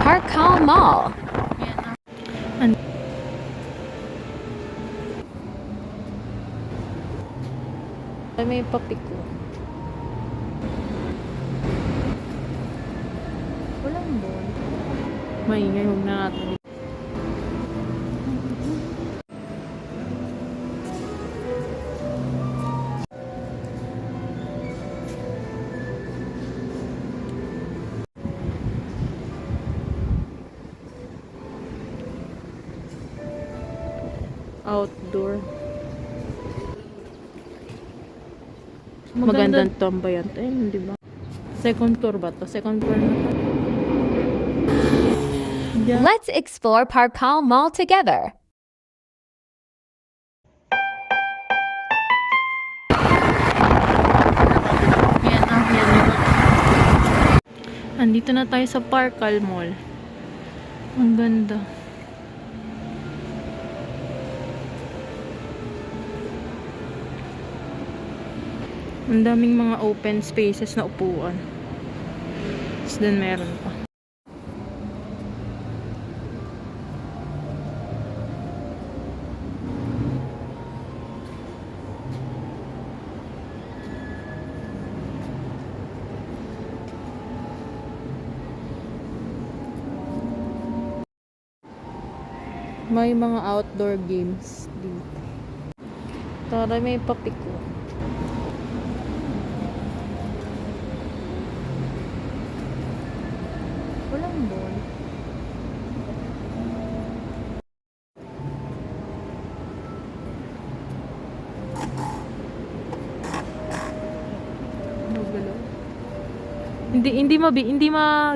Park Hall Mall. Ay, may papiko. Walang ball. Maingay, huwag na natin. Outdoor. Magandang tambayan. Ayun, di ba? Second floor ba to? Second floor na to. Yeah. Let's explore Park Hall Mall together. Andito na tayo sa Parkal Mall. Ang ganda. Ang daming mga open spaces na upuan. Tapos din meron pa. May mga outdoor games dito. Tara, may papiko. Walang ball. Magulo. Hindi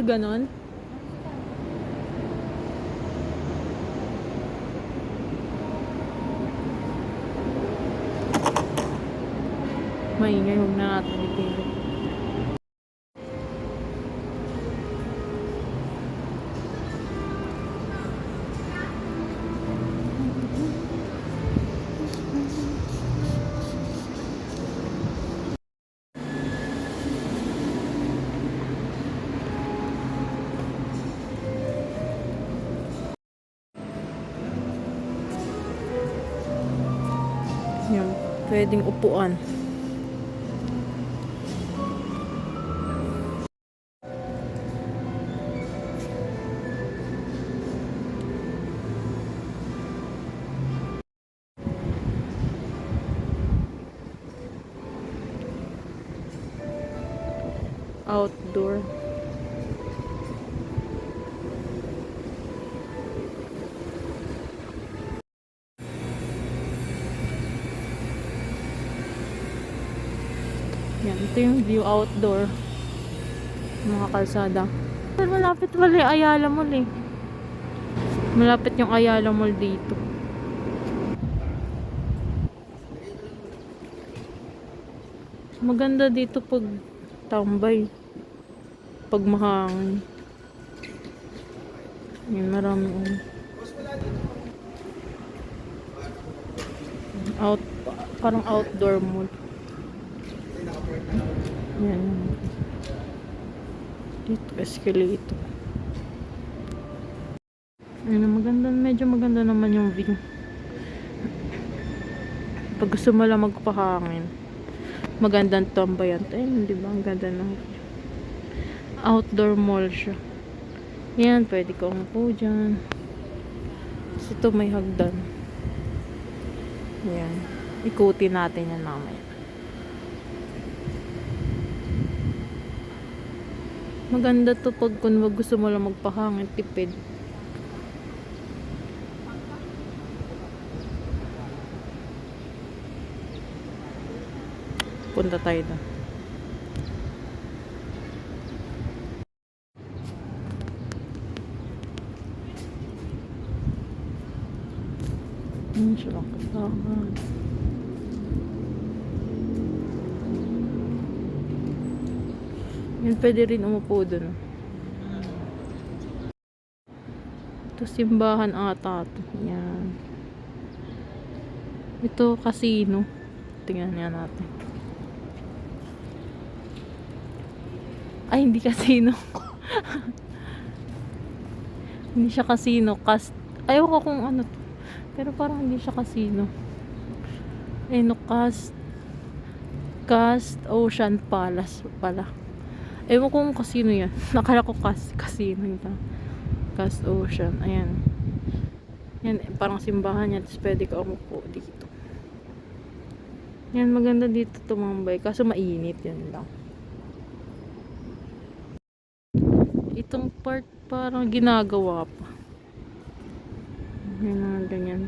ganon. Maingay, huwag na natin ipili. Yan, pwedeng upuan. Outdoor. Yan, ito yung view outdoor. Mga kalsada. Malapit wala yung Ayala Mall eh. Malapit yung Ayala Mall dito. Maganda dito pag tambay. Pag mahangin. Yan, maraming parang outdoor mall. Yan. Dito, escalator. Ayun, medyo maganda naman yung view. Pag gusto mo lang magpahangin, magandang tambayan. Ayun, di ba? Ang ganda ng outdoor mall siya. Yan, pwede ka umupo dyan. Kasi ito may hagdan. Yan. Ikutin natin yan mamaya. Maganda to pag kung gusto mo lang magpahangin, tipid. Punta tayo doon. Siya lang kasama. Yan, pwede rin umupo doon. Ito simbahan ata ito. Yan. Ito casino. Tingnan nga natin. Ay, hindi casino. Hindi siya casino. Ayaw ko kung ano to. Pero parang hindi siya casino. No, Cast Ocean Palace pala. Ewan ko kung casino yan. Nakala ko casino ito. Cast Ocean. Ayan. Yan, parang simbahan yan. Tapos pwede ka umupo dito. Yan, maganda dito tumambay. Kaso mainit yan lang. Itong part parang ginagawa pa. Yan mga ganyan.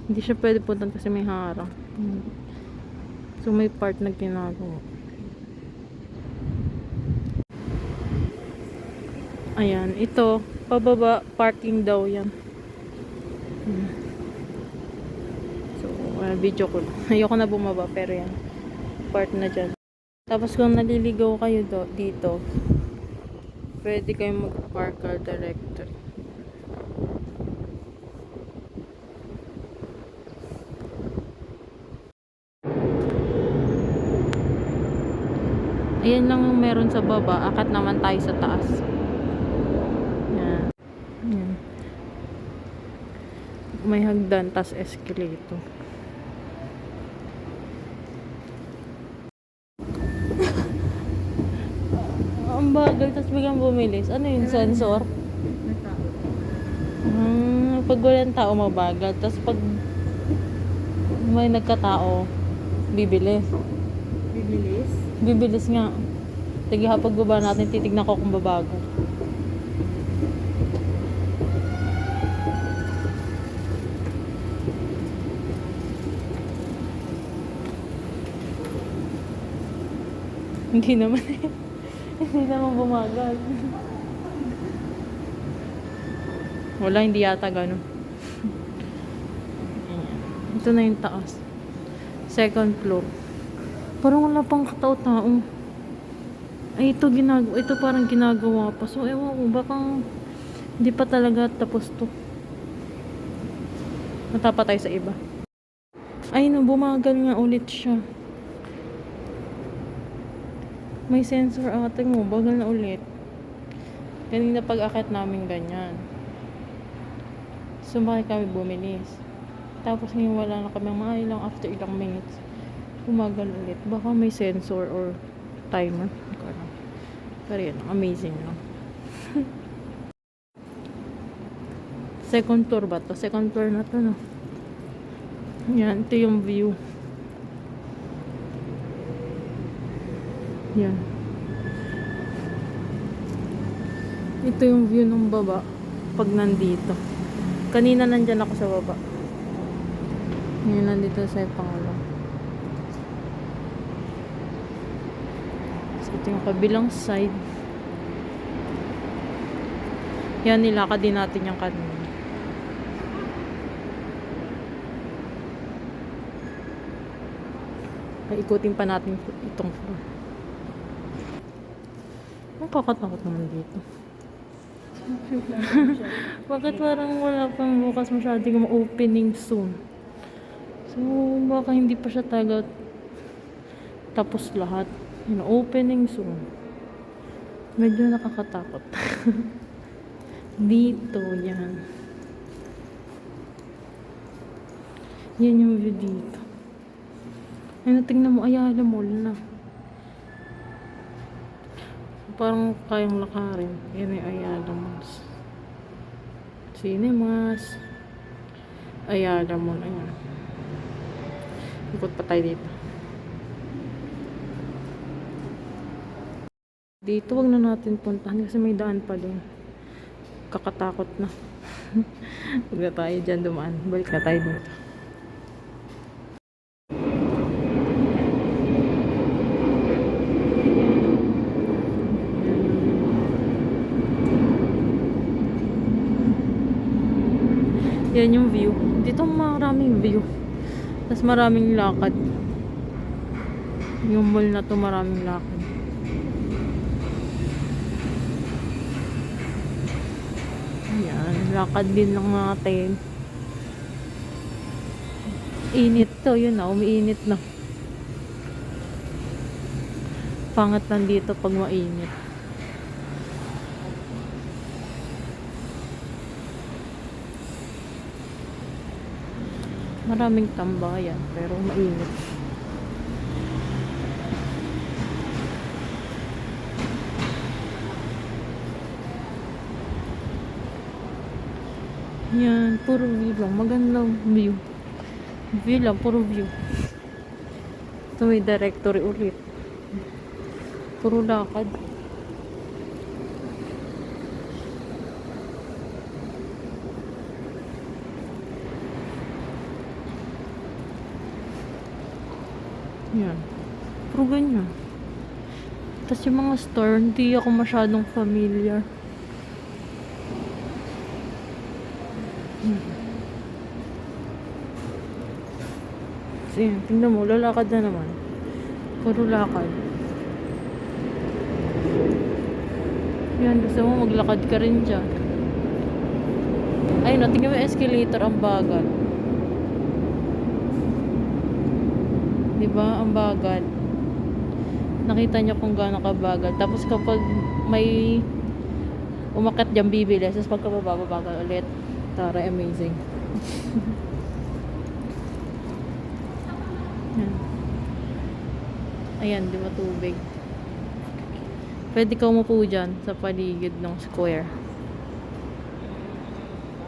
Hindi siya pwede puntan kasi may harang. So may part na ginagawa. Ayan, ito pababa parking daw yan. So video ko. Ayoko na bumaba pero yan. Part na dyan. Tapos kung naliligaw kayo dito, pwede kayong mag-park car directory. Ayan lang yung meron sa baba. Akat naman tayo sa taas. Yan. Yan. May hagdan, tas escalator. Ang bagal, tas biglang bumilis. Ano yung sensor? Pag walang tao, mabagal. Tas pag may nagkatao, bibilis. Bibilis? Bibilis nga. Sige ha, pagbaba natin, titignan ko kung babago. Hindi naman eh. Hindi naman bumagal. Wala, hindi yata gano'n. Ayan. Ito na yung taas. Second floor. Parang wala pang katao-tao. Ay, ito parang ginagawa pa. So, ewan ko, baka hindi pa talaga tapos to. Natapa tayo sa iba. Ay, no, bumagal nga ulit siya. May sensor ate mo, bagal na ulit. Kanina pag-akit namin ganyan. Sumakay kami bumilis. Tapos ngayon wala na kami mga ilang after ilang minutes. Bumagal ulit. Baka may sensor or timer. Pero yun, amazing lang. Second floor ba to? Second floor na to, no? Yan, ito yung view. Yan. Ito yung view ng baba pag nandito. Kanina nandyan ako sa baba. Ngayon nandito sa pangalaw. So ito yung kabilang side. Yan, nilakad din natin yung kanina. Ay, ikutin pa natin itong floor. Ang kakatakot naman dito. Bakit parang wala pang bukas masyadong opening soon? So, baka hindi pa siya tapos lahat. Opening soon. Medyo nakakatakot. Dito, yan. Yan yung view dito. Ay, tingnan mo, Ayala Mall na. Parang kayang lakarin. Yan yung Ayala Malls. Cinemas. Ayala Mall. Ayan. Ikot pa tayo dito. Dito, wag na natin puntahan kasi may daan pa din. Kakatakot na. Huwag na tayo dyan dumaan. Balik na tayo dito. Yan yung view. Dito maraming view. Tapos maraming lakad. Yung mall na to maraming lakad. Yan. Lakad din lang natin. Init to. Yun na. Umiinit na. Pangat lang dito pag mainit. Maraming tambayan, pero mainit. Yan, puro view lang. Magandang view. View lang, puro view. Ito may directory ulit. Puro lakad. Yan. Puro ganyan. Tapos yung mga store, hindi ako masyadong familiar. So, yan. Tingnan mo, lalakad na naman. Puro lakad. Yan, gusto mo maglakad ka rin dyan. Ayun, tingnan mo yung escalator, ang bagal. Diba? Ang bagal. Nakita niyo kung gaano kabagal. Tapos kapag may umakyat dyan, bibili. Tapos pagkababa, bagal ulit. Tara, amazing. Yan. Ayan, di ba tubig? Pwede ka umupo dyan sa paligid ng square.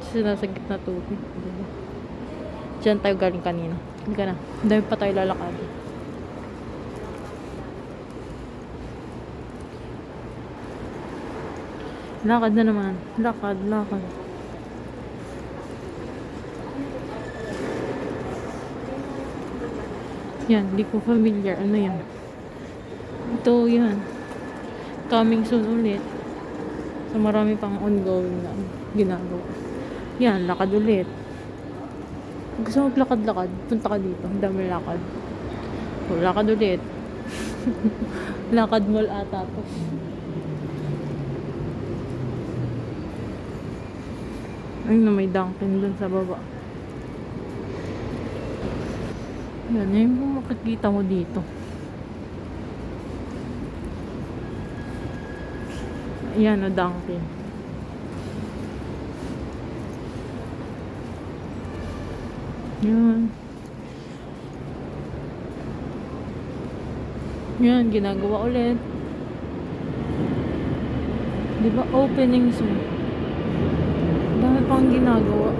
Kasi nasa gitna tubig. Diba? Diyan tayo galing kanina. Hindi ka na. Dahil pa tayo lalakad. Lakad na naman. Lakad, lakad. Yan, di ko familiar. Ano yan? Ito, yan. Coming soon ulit. So, marami pang ongoing na ginagawa. Yan, lakad ulit. Gusto mo maglakad-lakad? Punta ka dito. Ang dami lakad. So, lakad ulit. Lakad mall ata to. Ayun na, may Dunkin dun sa baba. Yan, yun yung makikita mo dito. Ayan o, Dunkin. Yan. Yan, ginagawa ulit. Diba, opening soon. Dami pang ginagawa.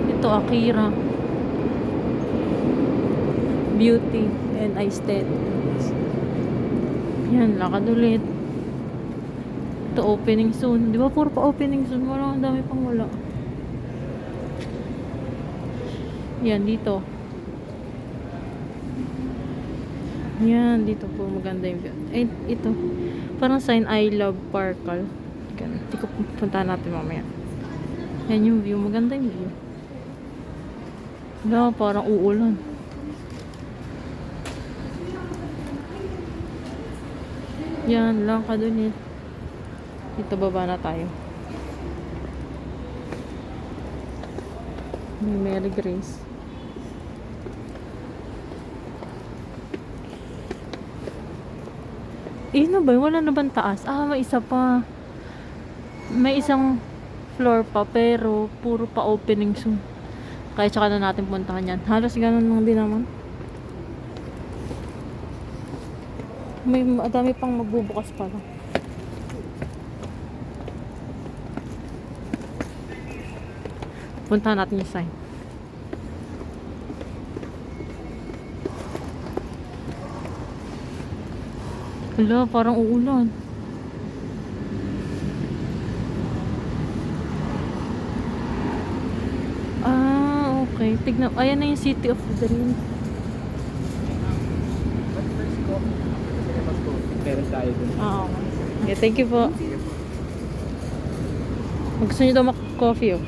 Ito, Akira. Beauty and aesthetics. Yan, lakad ulit. Ito, opening soon. Di ba puro pa opening soon? Wala, ang dami pang wala. Yan, dito. Yan, dito po maganda yung view. Eh, ito. Parang sign I love Parkal. Hindi ko punta natin mamaya. Yan yung view. Maganda yung view. Wala, parang uulan. Yan, lakad ulit. Dito baba na tayo. May Mary Grace. Na ba? Wala na bang taas? Ah, may isa pa. May isang floor pa, pero puro pa opening soon. Kaya tsaka na natin puntahan yan. Halos ganun lang din naman. May madami pang magbubukas pala. Puntahan natin yung sign. Hala, parang uulan. Ah, okay. Tignan. Ayan na yung City of Dreams. Meron tayo dun. Ah, okay. Okay, thank you po. Gusto niyo daw coffee oh.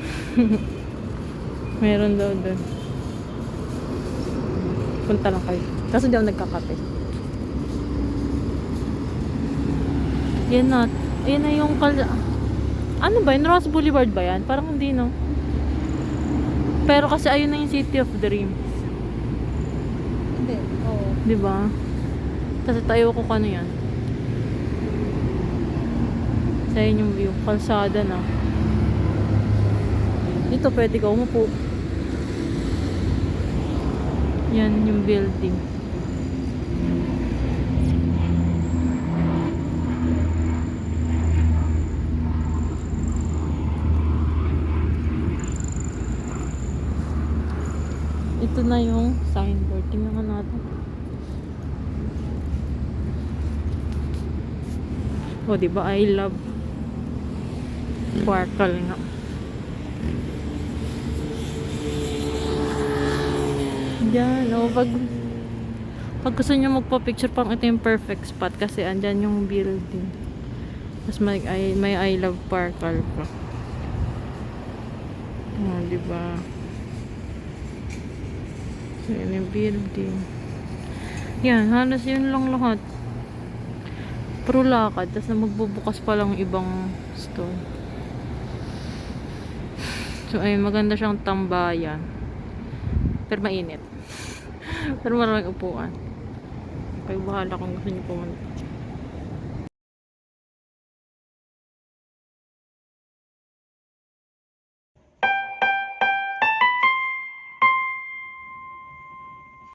Meron daw dun. Punta lang kayo. Kaso di ako nagkakape. Yan na. Ayan na yung ano ba yun? Ross Boulevard ba yan? Parang hindi, no? Pero kasi ayun na yung City of Dreams. Hindi, oo. Diba? Kasi tayo ko kano yan. Sa yun yung view. Kalsada na. Dito pwede ka umupo. Yan yung building. Ito na yung signboard. Tingnan nga natin. O, diba? I love Sparkle nga. Diyan, o. Pag gusto nyo magpa-picture, pang ito yung perfect spot kasi andyan yung building. Tapos may I love Sparkle pa. O, diba? So, yun yung building. Yan, halos yun lang lahat. Puro lakad. Tapos na magbubukas pa lang ibang store. So, ayun, maganda siyang tambayan. Pero mainit. Pero maraming upuan. Kayo bahala kung gusto niyo pumunta.